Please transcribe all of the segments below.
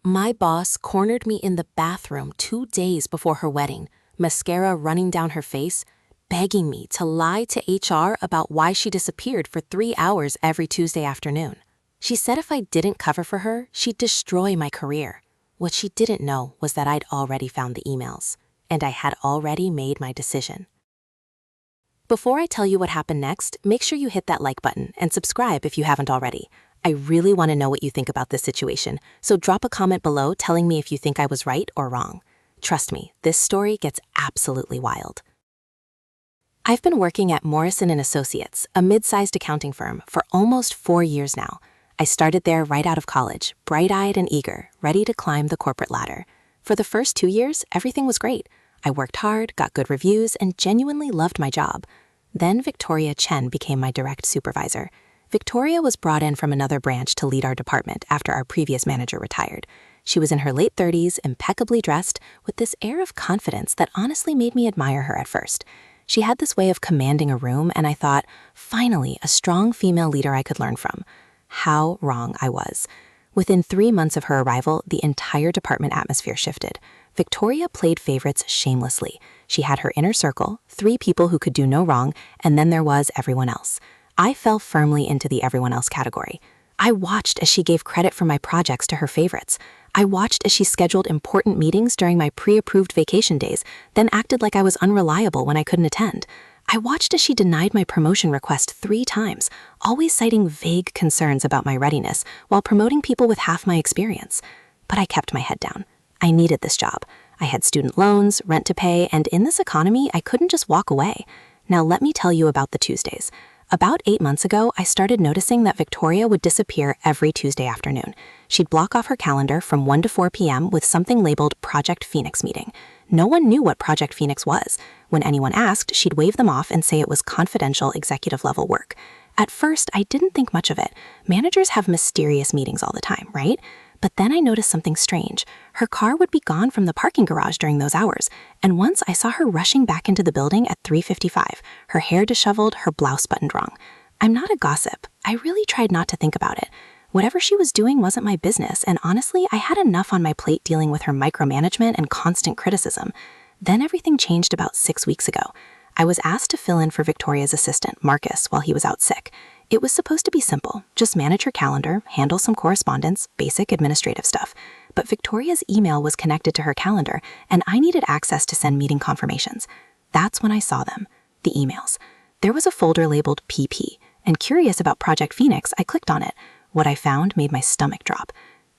My boss cornered me in the bathroom 2 days before her wedding, mascara running down her face, begging me to lie to HR about why she disappeared for 3 hours every Tuesday afternoon. She said if I didn't cover for her, she'd destroy my career. What she didn't know was that I'd already found the emails, and I had already made my decision. Before I tell you what happened next, make sure you hit that like button and subscribe if you haven't already. I really want to know what you think about this situation, so drop a comment below telling me if you think I was right or wrong. Trust me, this story gets absolutely wild. I've been working at Morrison and Associates, a mid-sized accounting firm, for almost 4 years now. I started there right out of college, bright-eyed and eager, ready to climb the corporate ladder. For the first 2 years, everything was great. I worked hard, got good reviews, and genuinely loved my job. Then Victoria Chen became my direct supervisor. Victoria was brought in from another branch to lead our department after our previous manager retired. She was in her late 30s, impeccably dressed, with this air of confidence that honestly made me admire her at first. She had this way of commanding a room, and I thought, finally, a strong female leader I could learn from. How wrong I was. Within 3 months of her arrival, the entire department atmosphere shifted. Victoria played favorites shamelessly. She had her inner circle, 3 people who could do no wrong, and then there was everyone else. I fell firmly into the everyone else category. I watched as she gave credit for my projects to her favorites. I watched as she scheduled important meetings during my pre-approved vacation days, then acted like I was unreliable when I couldn't attend. I watched as she denied my promotion request 3 times, always citing vague concerns about my readiness while promoting people with half my experience. But I kept my head down. I needed this job. I had student loans, rent to pay, and in this economy, I couldn't just walk away. Now let me tell you about the Tuesdays. About 8 months ago, I started noticing that Victoria would disappear every Tuesday afternoon. She'd block off her calendar from 1 to 4 p.m. with something labeled Project Phoenix meeting. No one knew what Project Phoenix was. When anyone asked, she'd wave them off and say it was confidential executive-level work. At first, I didn't think much of it. Managers have mysterious meetings all the time, right? But then I noticed something strange. Her car would be gone from the parking garage during those hours, and once I saw her rushing back into the building at 3:55, her hair disheveled, her blouse buttoned wrong. I'm not a gossip. I really tried not to think about it. Whatever she was doing wasn't my business, and honestly, I had enough on my plate dealing with her micromanagement and constant criticism. Then everything changed about 6 weeks ago. I was asked to fill in for Victoria's assistant, Marcus, while he was out sick. It was supposed to be simple, just manage her calendar, handle some correspondence, basic administrative stuff. But Victoria's email was connected to her calendar, and I needed access to send meeting confirmations. That's when I saw them, the emails. There was a folder labeled PP, and curious about Project Phoenix, I clicked on it. What I found made my stomach drop.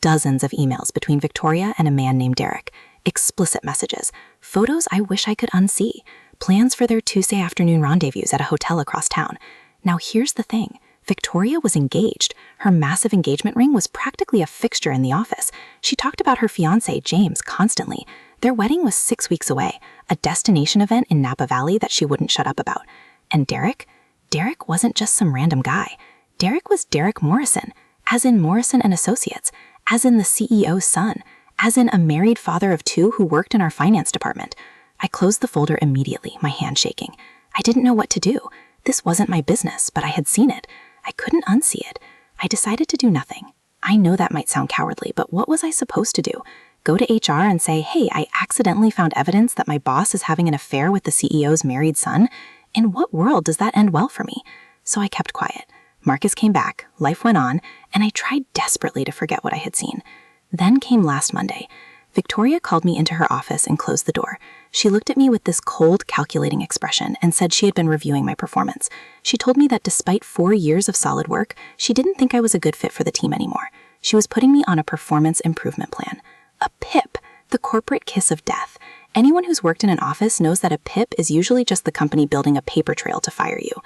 Dozens of emails between Victoria and a man named Derek. Explicit messages, photos I wish I could unsee, plans for their Tuesday afternoon rendezvous at a hotel across town. Now here's the thing. Victoria was engaged. Her massive engagement ring was practically a fixture in the office. She talked about her fiancé, James, constantly. Their wedding was 6 weeks away, a destination event in Napa Valley that she wouldn't shut up about. And Derek? Derek wasn't just some random guy. Derek was Derek Morrison, as in Morrison and Associates, as in the CEO's son, as in a married father of 2 who worked in our finance department. I closed the folder immediately, my hand shaking. I didn't know what to do. This wasn't my business, but I had seen it. I couldn't unsee it. I decided to do nothing. I know that might sound cowardly, but what was I supposed to do? Go to HR and say, hey, I accidentally found evidence that my boss is having an affair with the CEO's married son? In what world does that end well for me? So I kept quiet. Marcus came back, life went on, and I tried desperately to forget what I had seen. Then came last Monday. Victoria called me into her office and closed the door. She looked at me with this cold, calculating expression and said she had been reviewing my performance. She told me that despite 4 years of solid work, she didn't think I was a good fit for the team anymore. She was putting me on a performance improvement plan. A PIP, the corporate kiss of death. Anyone who's worked in an office knows that a PIP is usually just the company building a paper trail to fire you.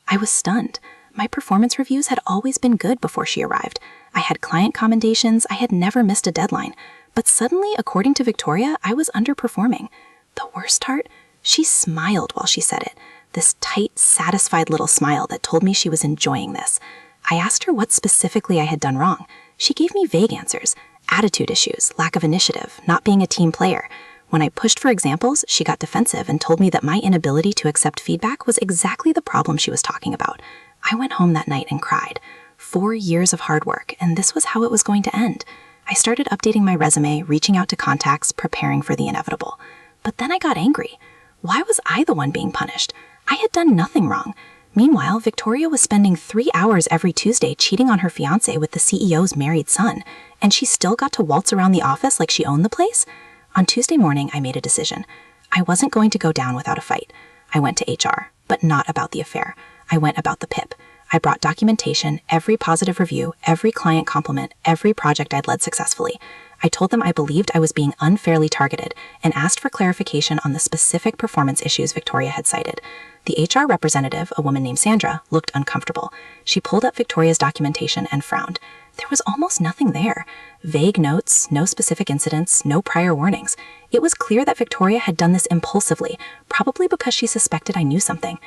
I was stunned. My performance reviews had always been good before she arrived. I had client commendations, I had never missed a deadline. But suddenly, according to Victoria, I was underperforming. The worst part? She smiled while she said it. This tight, satisfied little smile that told me she was enjoying this. I asked her what specifically I had done wrong. She gave me vague answers. Attitude issues, lack of initiative, not being a team player. When I pushed for examples, she got defensive and told me that my inability to accept feedback was exactly the problem she was talking about. I went home that night and cried. 4 years of hard work, and this was how it was going to end. I started updating my resume, reaching out to contacts, preparing for the inevitable. But then I got angry. Why was I the one being punished? I had done nothing wrong. Meanwhile, Victoria was spending 3 hours every Tuesday cheating on her fiancé with the CEO's married son, and she still got to waltz around the office like she owned the place? On Tuesday morning, I made a decision. I wasn't going to go down without a fight. I went to HR, but not about the affair. I went about the PIP. I brought documentation, every positive review, every client compliment, every project I'd led successfully. I told them I believed I was being unfairly targeted and asked for clarification on the specific performance issues Victoria had cited. The HR representative, a woman named Sandra, looked uncomfortable. She pulled up Victoria's documentation and frowned. There was almost nothing there. Vague notes, no specific incidents, no prior warnings. It was clear that Victoria had done this impulsively, probably because she suspected I knew something.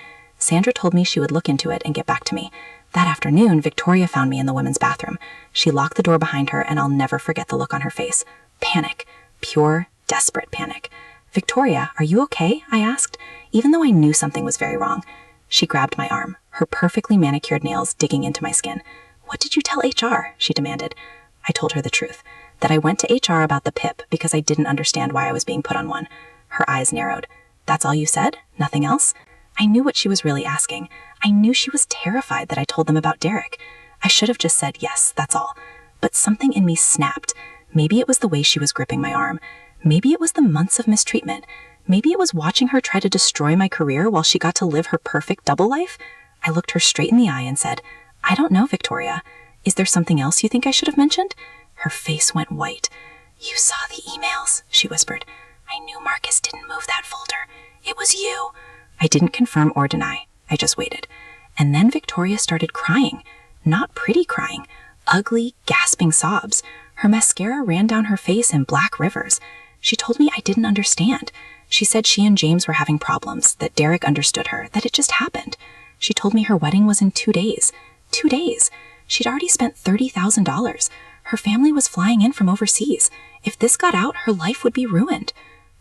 Sandra told me she would look into it and get back to me. That afternoon, Victoria found me in the women's bathroom. She locked the door behind her, and I'll never forget the look on her face. Panic. Pure, desperate panic. "Victoria, are you okay?" I asked, even though I knew something was very wrong. She grabbed my arm, her perfectly manicured nails digging into my skin. "What did you tell HR?" she demanded. I told her the truth, that I went to HR about the PIP because I didn't understand why I was being put on one. Her eyes narrowed. "That's all you said? Nothing else?" I knew what she was really asking. I knew she was terrified that I told them about Derek. I should have just said, yes, that's all. But something in me snapped. Maybe it was the way she was gripping my arm. Maybe it was the months of mistreatment. Maybe it was watching her try to destroy my career while she got to live her perfect double life. I looked her straight in the eye and said, "I don't know, Victoria. Is there something else you think I should have mentioned?" Her face went white. "You saw the emails," she whispered. "I knew Marcus didn't move that folder. It was you." I didn't confirm or deny. I just waited. And then Victoria started crying. Not pretty crying. Ugly, gasping sobs. Her mascara ran down her face in black rivers. She told me I didn't understand. She said she and James were having problems, that Derek understood her, that it just happened. She told me her wedding was in 2 days. 2 days. She'd already spent $30,000. Her family was flying in from overseas. If this got out, her life would be ruined.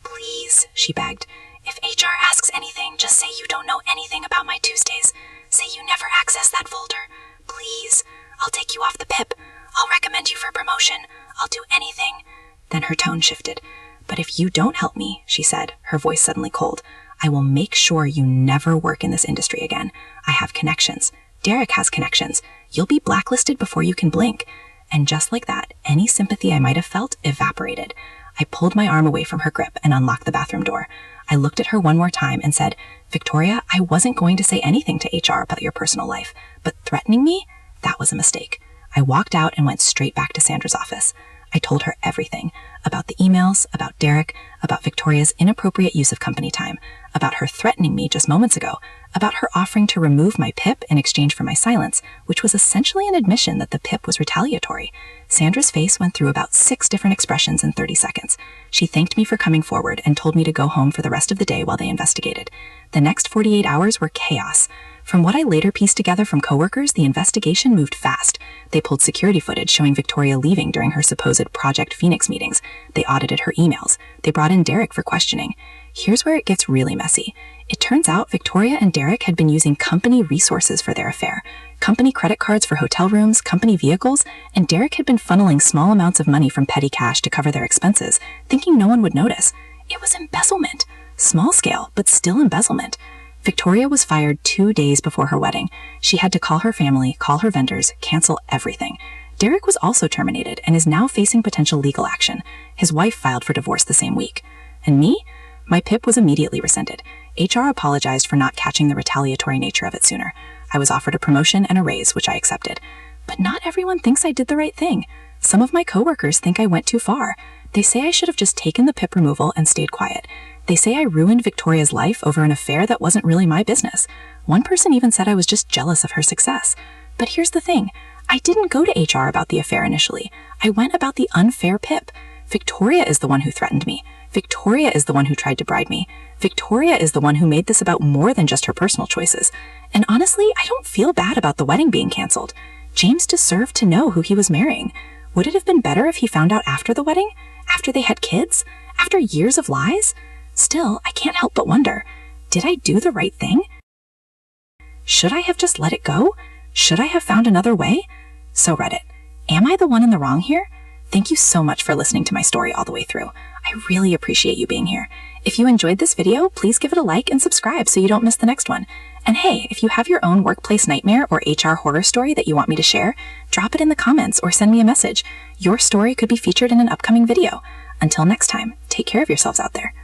"Please," she begged. "If HR asks anything, just say you don't know anything about my Tuesdays. Say you never accessed that folder. Please. I'll take you off the PIP. I'll recommend you for promotion. I'll do anything." Then her tone shifted. "But if you don't help me," she said, her voice suddenly cold, "I will make sure you never work in this industry again. I have connections. Derek has connections. You'll be blacklisted before you can blink." And just like that, any sympathy I might have felt evaporated. I pulled my arm away from her grip and unlocked the bathroom door. I looked at her one more time and said, "Victoria, I wasn't going to say anything to HR about your personal life, but threatening me? That was a mistake." I walked out and went straight back to Sandra's office. I told her everything, about the emails, about Derek, about Victoria's inappropriate use of company time, about her threatening me just moments ago, about her offering to remove my PIP in exchange for my silence, which was essentially an admission that the PIP was retaliatory. Sandra's face went through about 6 different expressions in 30 seconds. She thanked me for coming forward and told me to go home for the rest of the day while they investigated. The next 48 hours were chaos. From what I later pieced together from coworkers, the investigation moved fast. They pulled security footage showing Victoria leaving during her supposed Project Phoenix meetings. They audited her emails. They brought in Derek for questioning. Here's where it gets really messy. It turns out Victoria and Derek had been using company resources for their affair. Company credit cards for hotel rooms, company vehicles, and Derek had been funneling small amounts of money from petty cash to cover their expenses, thinking no one would notice. It was embezzlement. Small scale, but still embezzlement. Victoria was fired 2 days before her wedding. She had to call her family, call her vendors, cancel everything. Derek was also terminated and is now facing potential legal action. His wife filed for divorce the same week. And me? My PIP was immediately rescinded. HR apologized for not catching the retaliatory nature of it sooner. I was offered a promotion and a raise, which I accepted. But not everyone thinks I did the right thing. Some of my coworkers think I went too far. They say I should have just taken the PIP removal and stayed quiet. They say I ruined Victoria's life over an affair that wasn't really my business. One person even said I was just jealous of her success. But here's the thing. I didn't go to HR about the affair initially. I went about the unfair PIP. Victoria is the one who threatened me. Victoria is the one who tried to bribe me. Victoria is the one who made this about more than just her personal choices. And honestly, I don't feel bad about the wedding being canceled. James deserved to know who he was marrying. Would it have been better if he found out after the wedding? After they had kids? After years of lies? Still, I can't help but wonder, did I do the right thing? Should I have just let it go? Should I have found another way? So Reddit, am I the one in the wrong here? Thank you so much for listening to my story all the way through. I really appreciate you being here. If you enjoyed this video, please give it a like and subscribe so you don't miss the next one. And hey, if you have your own workplace nightmare or HR horror story that you want me to share, drop it in the comments or send me a message. Your story could be featured in an upcoming video. Until next time, take care of yourselves out there.